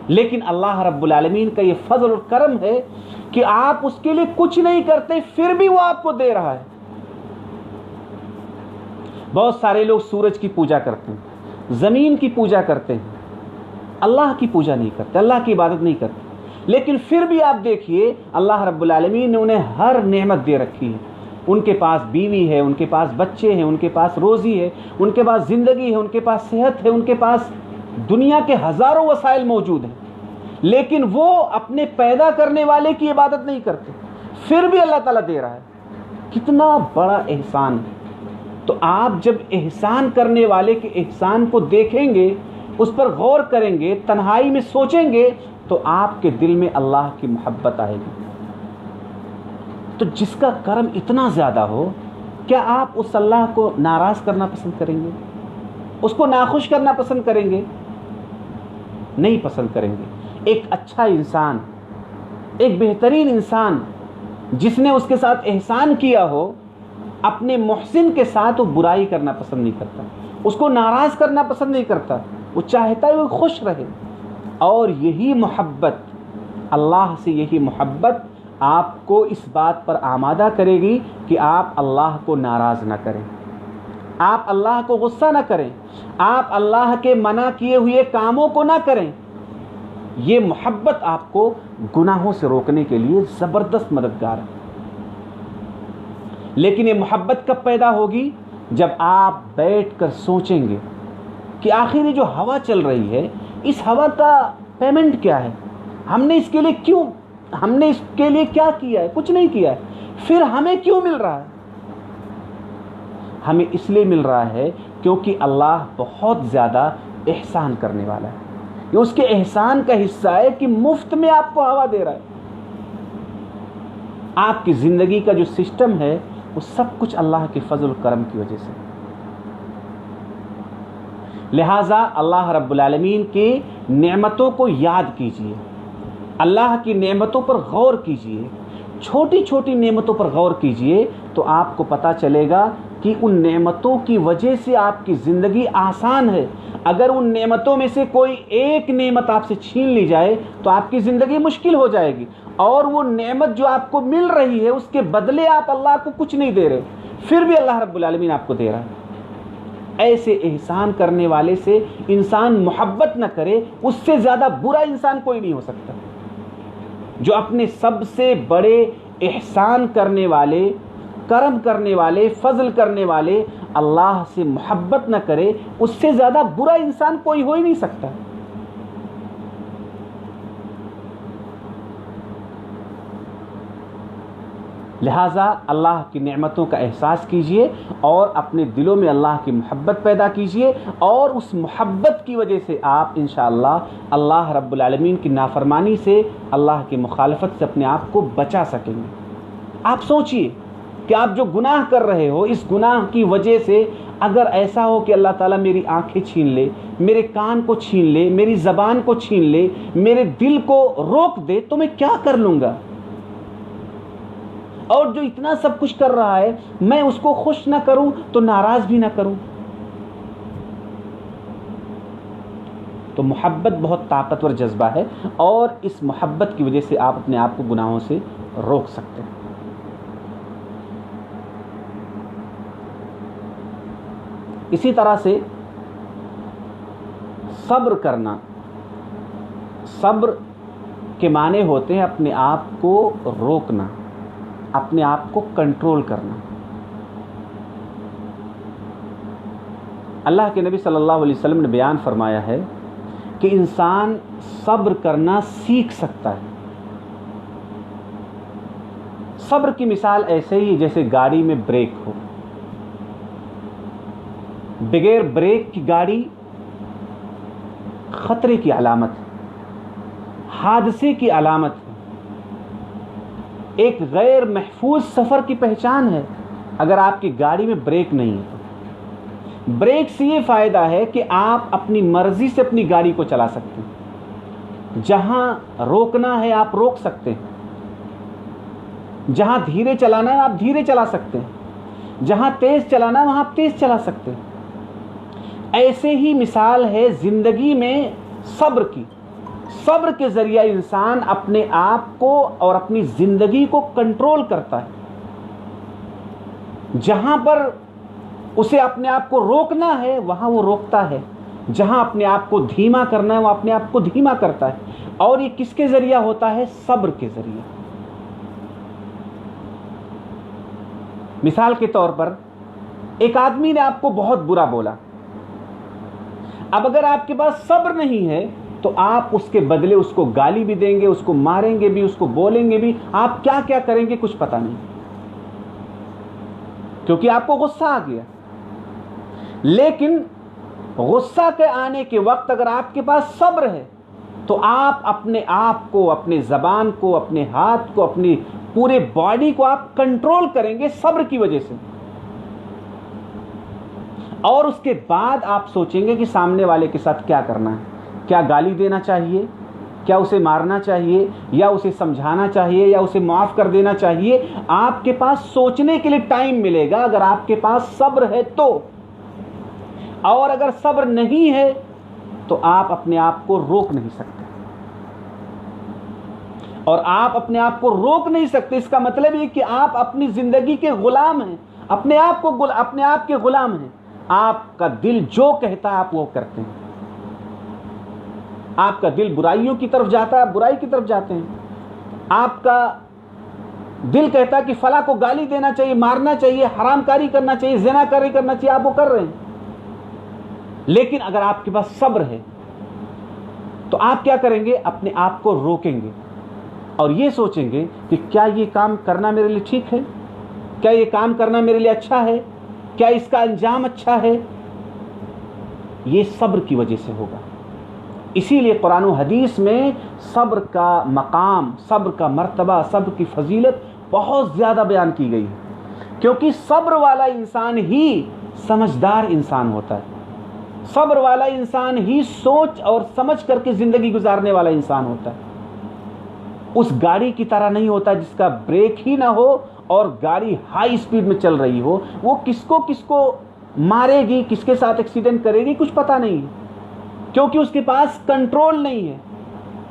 لیکن اللہ رب العالمین کا یہ فضل اور کرم ہے کہ آپ اس کے لیے کچھ نہیں کرتے، پھر بھی وہ آپ کو دے رہا ہے. بہت سارے لوگ سورج کی پوجا کرتے ہیں، زمین کی پوجا کرتے ہیں، اللہ کی پوجا نہیں کرتے، اللہ کی عبادت نہیں کرتے. لیکن پھر بھی آپ دیکھیے اللہ رب العالمین نے انہیں ہر نعمت دے رکھی ہے. ان کے پاس بیوی ہے، ان کے پاس بچے ہیں، ان کے پاس روزی ہے، ان کے پاس زندگی ہے، ان کے پاس صحت ہے، ان کے پاس دنیا کے ہزاروں وسائل موجود ہیں. لیکن وہ اپنے پیدا کرنے والے کی عبادت نہیں کرتے، پھر بھی اللہ تعالیٰ دے رہا ہے. کتنا بڑا احسان ہے. تو آپ جب احسان کرنے والے کے احسان کو دیکھیں گے، اس پر غور کریں گے، تنہائی میں سوچیں گے، تو آپ کے دل میں اللہ کی محبت آئے گی. تو جس کا کرم اتنا زیادہ ہو، کیا آپ اس اللہ کو ناراض کرنا پسند کریں گے؟ اس کو ناخوش کرنا پسند کریں گے؟ نہیں پسند کریں گے۔ ایک اچھا انسان، ایک بہترین انسان جس نے اس کے ساتھ احسان کیا ہو، اپنے محسن کے ساتھ وہ برائی کرنا پسند نہیں کرتا، اس کو ناراض کرنا پسند نہیں کرتا، وہ چاہتا ہے وہ خوش رہے۔ اور یہی محبت، اللہ سے یہی محبت آپ کو اس بات پر آمادہ کرے گی کہ آپ اللہ کو ناراض نہ کریں، آپ اللہ کو غصہ نہ کریں، آپ اللہ کے منع کیے ہوئے کاموں کو نہ کریں۔ یہ محبت آپ کو گناہوں سے روکنے کے لیے زبردست مددگار ہے۔ لیکن یہ محبت کب پیدا ہوگی؟ جب آپ بیٹھ کر سوچیں گے کہ آخر یہ جو ہوا چل رہی ہے، اس ہوا کا پیمنٹ کیا ہے؟ ہم نے اس کے لیے کیا کیا ہے؟ کچھ نہیں کیا ہے، پھر ہمیں کیوں مل رہا ہے؟ ہمیں اس لیے مل رہا ہے کیونکہ اللہ بہت زیادہ احسان کرنے والا ہے۔ یہ اس کے احسان کا حصہ ہے کہ مفت میں آپ کو ہوا دے رہا ہے۔ آپ کی زندگی کا جو سسٹم ہے وہ سب کچھ اللہ کے فضل و کرم کی وجہ سے۔ لہٰذا اللہ رب العالمین کی نعمتوں کو یاد کیجیے، اللہ کی نعمتوں پر غور کیجیے، چھوٹی چھوٹی نعمتوں پر غور کیجیے، تو آپ کو پتہ چلے گا کہ ان نعمتوں کی وجہ سے آپ کی زندگی آسان ہے۔ اگر ان نعمتوں میں سے کوئی ایک نعمت آپ سے چھین لی جائے تو آپ کی زندگی مشکل ہو جائے گی، اور وہ نعمت جو آپ کو مل رہی ہے اس کے بدلے آپ اللہ کو کچھ نہیں دے رہے، پھر بھی اللہ رب العالمین آپ کو دے رہا ہے۔ ایسے احسان کرنے والے سے انسان محبت نہ کرے، اس سے زیادہ برا انسان کوئی نہیں ہو سکتا۔ جو اپنے سب سے بڑے احسان کرنے والے، کرم کرنے والے، فضل کرنے والے اللہ سے محبت نہ کرے، اس سے زیادہ برا انسان کوئی ہو ہی نہیں سکتا۔ لہٰذا اللہ کی نعمتوں کا احساس کیجیے اور اپنے دلوں میں اللہ کی محبت پیدا کیجیے، اور اس محبت کی وجہ سے آپ انشاءاللہ اللہ رب العالمین کی نافرمانی سے، اللہ کی مخالفت سے اپنے آپ کو بچا سکیں گے۔ آپ سوچئے کہ آپ جو گناہ کر رہے ہو، اس گناہ کی وجہ سے اگر ایسا ہو کہ اللہ تعالیٰ میری آنکھیں چھین لے، میرے کان کو چھین لے، میری زبان کو چھین لے، میرے دل کو روک دے، تو میں کیا کر لوں گا؟ اور جو اتنا سب کچھ کر رہا ہے، میں اس کو خوش نہ کروں تو ناراض بھی نہ کروں۔ تو محبت بہت طاقتور جذبہ ہے، اور اس محبت کی وجہ سے آپ اپنے آپ کو گناہوں سے روک سکتے ہیں۔ اسی طرح سے صبر کرنا، صبر کے معنی ہوتے ہیں اپنے آپ کو روکنا، اپنے آپ کو کنٹرول کرنا۔ اللہ کے نبی صلی اللہ علیہ وسلم نے بیان فرمایا ہے کہ انسان صبر کرنا سیکھ سکتا ہے۔ صبر کی مثال ایسے ہی جیسے گاڑی میں بریک ہو۔ بغیر بریک کی گاڑی خطرے کی علامت ہے، حادثے کی علامت ہے، ایک غیر محفوظ سفر کی پہچان ہے اگر آپ کی گاڑی میں بریک نہیں ہے تو۔ بریک سے یہ فائدہ ہے کہ آپ اپنی مرضی سے اپنی گاڑی کو چلا سکتے ہیں، جہاں روکنا ہے آپ روک سکتے ہیں، جہاں دھیرے چلانا ہے آپ دھیرے چلا سکتے ہیں، جہاں تیز چلانا ہے وہاں آپ تیز چلا سکتے ہیں۔ ایسے ہی مثال ہے زندگی میں صبر کی۔ صبر کے ذریعہ انسان اپنے آپ کو اور اپنی زندگی کو کنٹرول کرتا ہے۔ جہاں پر اسے اپنے آپ کو روکنا ہے وہاں وہ روکتا ہے، جہاں اپنے آپ کو دھیما کرنا ہے وہ اپنے آپ کو دھیما کرتا ہے۔ اور یہ کس کے ذریعہ ہوتا ہے؟ صبر کے ذریعے۔ مثال کے طور پر ایک آدمی نے آپ کو بہت برا بولا، اب اگر آپ کے پاس صبر نہیں ہے تو آپ اس کے بدلے اس کو گالی بھی دیں گے، اس کو ماریں گے بھی، اس کو بولیں گے بھی، آپ کیا کیا کریں گے کچھ پتہ نہیں، کیونکہ آپ کو غصہ آ گیا۔ لیکن غصہ کے آنے کے وقت اگر آپ کے پاس صبر ہے تو آپ اپنے آپ کو، اپنے زبان کو، اپنے ہاتھ کو، اپنی پورے باڈی کو آپ کنٹرول کریں گے صبر کی وجہ سے۔ اور اس کے بعد آپ سوچیں گے کہ سامنے والے کے ساتھ کیا کرنا ہے. کیا گالی دینا چاہیے, کیا اسے مارنا چاہیے, یا اسے سمجھانا چاہیے, یا اسے معاف کر دینا چاہیے. آپ کے پاس سوچنے کے لیے ٹائم ملے گا اگر آپ کے پاس صبر ہے تو. اور اگر صبر نہیں ہے تو آپ اپنے آپ کو روک نہیں سکتے. اور آپ اپنے آپ کو روک نہیں سکتے, اس کا مطلب یہ کہ آپ اپنی زندگی کے غلام ہیں, اپنے آپ کے غلام ہیں. آپ کا دل جو کہتا ہے آپ وہ کرتے ہیں. آپ کا دل برائیوں کی طرف جاتا ہے, آپ برائی کی طرف جاتے ہیں. آپ کا دل کہتا ہے کہ فلاں کو گالی دینا چاہیے, مارنا چاہیے, حرام کاری کرنا چاہیے, زنا کاری کرنا چاہیے, آپ وہ کر رہے ہیں. لیکن اگر آپ کے پاس صبر ہے تو آپ کیا کریں گے, اپنے آپ کو روکیں گے اور یہ سوچیں گے کہ کیا یہ کام کرنا میرے لیے ٹھیک ہے, کیا یہ کام کرنا میرے لیے اچھا ہے, کیا اس کا انجام اچھا ہے. یہ صبر کی وجہ سے ہوگا. اسی لیے قرآن و حدیث میں صبر کا مقام, صبر کا مرتبہ, صبر کی فضیلت بہت زیادہ بیان کی گئی ہے, کیونکہ صبر والا انسان ہی سمجھدار انسان ہوتا ہے. صبر والا انسان ہی سوچ اور سمجھ کر کے زندگی گزارنے والا انسان ہوتا ہے. اس گاڑی کی طرح نہیں ہوتا جس کا بریک ہی نہ ہو اور گاڑی ہائی سپیڈ میں چل رہی ہو. وہ کس کو مارے گی, کس کے ساتھ ایکسیڈنٹ کرے گی, کچھ پتہ نہیں ہے, کیونکہ اس کے پاس کنٹرول نہیں ہے,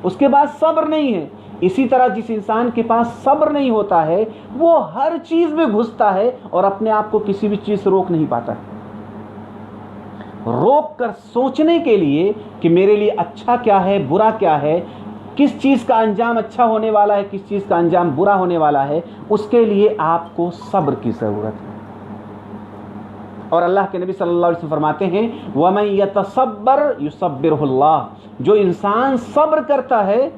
اس کے پاس صبر نہیں ہے. اسی طرح جس انسان کے پاس صبر نہیں ہوتا ہے وہ ہر چیز میں گھستا ہے اور اپنے آپ کو کسی بھی چیز سے روک نہیں پاتا ہے. روک کر سوچنے کے لیے کہ میرے لیے اچھا کیا ہے, برا کیا ہے, کس چیز کا انجام اچھا ہونے والا ہے, کس چیز کا انجام برا ہونے والا ہے, اس کے لیے آپ کو صبر کی ضرورت ہے. اور اللہ کے نبی صلی اللہ علیہ وسلم فرماتے ہیں وَمَن يَتَصَبَّرْ يُصَبِّرْهُ اللَّهُ, جو انسان صبر کرتا ہے,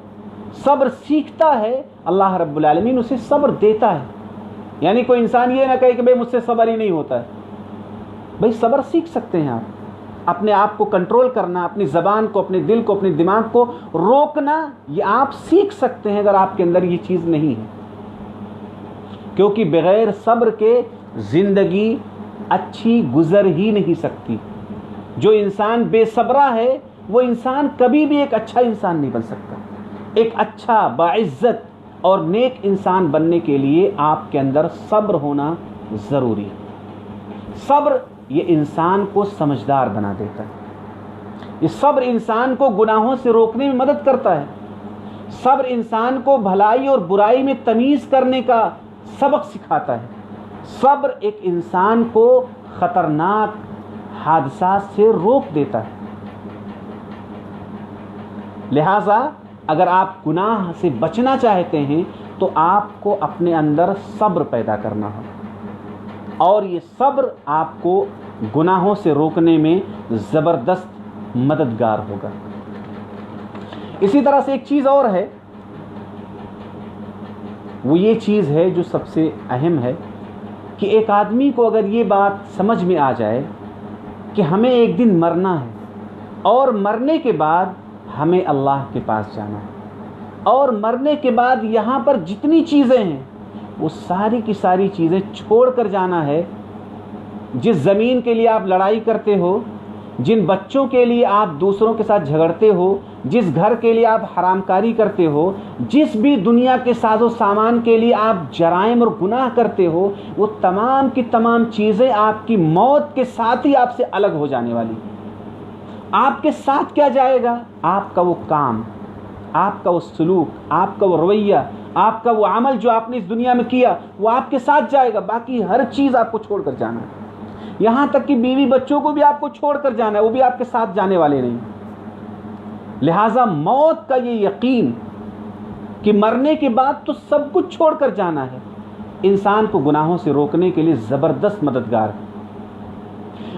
صبر سیکھتا ہے, اللہ رب العالمین اسے صبر دیتا ہے. یعنی کوئی انسان یہ نہ کہے کہ بھئی مجھ سے صبر ہی نہیں ہوتا ہے. بھئی صبر سیکھ سکتے ہیں آپ. اپنے آپ کو کنٹرول کرنا, اپنی زبان کو, اپنے دل کو, اپنے دماغ کو روکنا, یہ آپ سیکھ سکتے ہیں اگر آپ کے اندر یہ چیز نہیں ہے. کیونکہ بغیر صبر کے زندگی اچھی گزر ہی نہیں سکتی. جو انسان بے صبرہ ہے وہ انسان کبھی بھی ایک اچھا انسان نہیں بن سکتا. ایک اچھا باعزت اور نیک انسان بننے کے لیے آپ کے اندر صبر ہونا ضروری ہے. صبر یہ انسان کو سمجھدار بنا دیتا ہے. یہ صبر انسان کو گناہوں سے روکنے میں مدد کرتا ہے. صبر انسان کو بھلائی اور برائی میں تمیز کرنے کا سبق سکھاتا ہے. صبر ایک انسان کو خطرناک حادثات سے روک دیتا ہے. لہذا اگر آپ گناہ سے بچنا چاہتے ہیں تو آپ کو اپنے اندر صبر پیدا کرنا ہوگا, اور یہ صبر آپ کو گناہوں سے روکنے میں زبردست مددگار ہوگا. اسی طرح سے ایک چیز اور ہے, وہ یہ چیز ہے جو سب سے اہم ہے کہ ایک آدمی کو اگر یہ بات سمجھ میں آ جائے کہ ہمیں ایک دن مرنا ہے اور مرنے کے بعد ہمیں اللہ کے پاس جانا ہے, اور مرنے کے بعد یہاں پر جتنی چیزیں ہیں وہ ساری کی ساری چیزیں چھوڑ کر جانا ہے. جس زمین کے لیے آپ لڑائی کرتے ہو, جن بچوں کے لیے آپ دوسروں کے ساتھ جھگڑتے ہو, جس گھر کے لیے آپ حرام کاری کرتے ہو, جس بھی دنیا کے ساز و سامان کے لیے آپ جرائم اور گناہ کرتے ہو, وہ تمام کی تمام چیزیں آپ کی موت کے ساتھ ہی آپ سے الگ ہو جانے والی. آپ کے ساتھ کیا جائے گا؟ آپ کا وہ کام, آپ کا وہ سلوک, آپ کا وہ رویہ, آپ کا وہ عمل جو آپ نے اس دنیا میں کیا وہ آپ کے ساتھ جائے گا. باقی ہر چیز آپ کو چھوڑ کر جانا ہے. یہاں تک کہ بیوی بچوں کو بھی آپ کو چھوڑ کر جانا ہے, وہ بھی آپ کے ساتھ جانے والے نہیں. لہٰذا موت کا یہ یقین کہ مرنے کے بعد تو سب کچھ چھوڑ کر جانا ہے, انسان کو گناہوں سے روکنے کے لیے زبردست مددگار ہے.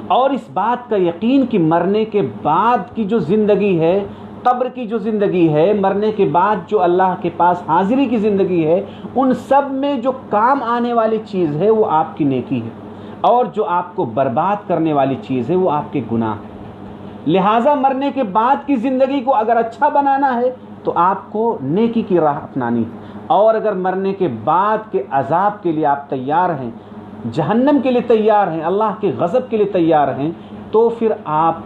اور اس بات کا یقین کہ مرنے کے بعد کی جو زندگی ہے, قبر کی جو زندگی ہے, مرنے کے بعد جو اللہ کے پاس حاضری کی زندگی ہے, ان سب میں جو کام آنے والی چیز ہے وہ آپ کی نیکی ہے, اور جو آپ کو برباد کرنے والی چیز ہے وہ آپ کے گناہ ہے. لہٰذا مرنے کے بعد کی زندگی کو اگر اچھا بنانا ہے تو آپ کو نیکی کی راہ اپنانی ہے, اور اگر مرنے کے بعد کے عذاب کے لیے آپ تیار ہیں, جہنم کے لیے تیار ہیں, اللہ کے غضب کے لیے تیار ہیں, تو پھر آپ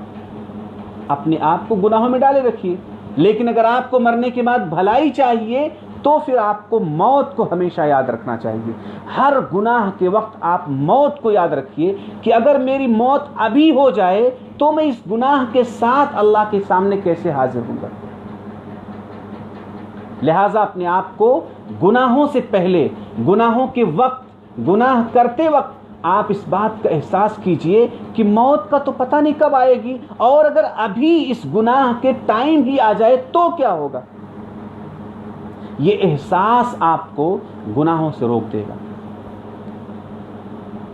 اپنے آپ کو گناہوں میں ڈالے رکھیے. لیکن اگر آپ کو مرنے کے بعد بھلائی چاہیے تو پھر آپ کو موت کو ہمیشہ یاد رکھنا چاہیے. ہر گناہ کے وقت آپ موت کو یاد رکھیے کہ اگر میری موت ابھی ہو جائے تو میں اس گناہ کے ساتھ اللہ کے سامنے کیسے حاضر ہوں گا. لہٰذا اپنے آپ کو گناہوں سے پہلے، گناہوں کے وقت، گناہ کرتے وقت آپ اس بات کا احساس کیجئے کہ موت کا تو پتہ نہیں کب آئے گی، اور اگر ابھی اس گناہ کے ٹائم ہی آ جائے تو کیا ہوگا. یہ احساس آپ کو گناہوں سے روک دے گا.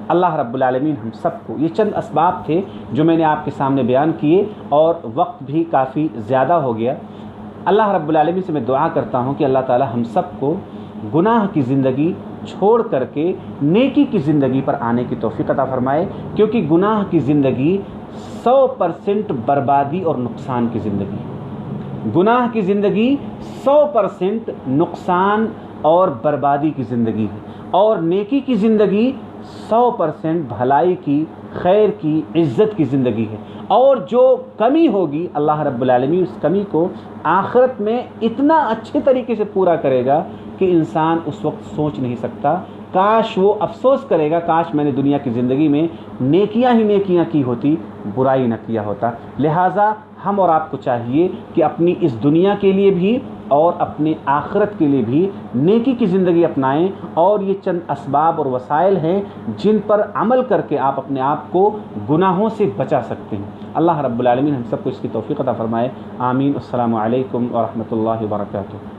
اللہ رب العالمین ہم سب کو، یہ چند اسباب تھے جو میں نے آپ کے سامنے بیان کیے اور وقت بھی کافی زیادہ ہو گیا. اللہ رب العالمین سے میں دعا کرتا ہوں کہ اللہ تعالی ہم سب کو گناہ کی زندگی چھوڑ کر کے نیکی کی زندگی پر آنے کی توفیق عطا فرمائے، کیونکہ گناہ کی زندگی 100% بربادی اور نقصان کی زندگی ہے. گناہ کی زندگی 100% نقصان اور بربادی کی زندگی ہے، اور نیکی کی زندگی 100% بھلائی کی، خیر کی، عزت کی زندگی ہے. اور جو کمی ہوگی اللہ رب العالمین اس کمی کو آخرت میں اتنا اچھے طریقے سے پورا کرے گا کہ انسان اس وقت سوچ نہیں سکتا. کاش وہ افسوس کرے گا، کاش میں نے دنیا کی زندگی میں نیکیاں ہی نیکیاں کی ہوتی، برائی نہ کیا ہوتا. لہٰذا ہم اور آپ کو چاہیے کہ اپنی اس دنیا کے لیے بھی اور اپنے آخرت کے لیے بھی نیکی کی زندگی اپنائیں. اور یہ چند اسباب اور وسائل ہیں جن پر عمل کر کے آپ اپنے آپ کو گناہوں سے بچا سکتے ہیں. اللہ رب العالمین ہم سب کو اس کی توفیق عطا فرمائے. آمین. السلام علیکم ورحمۃ اللہ وبرکاتہ.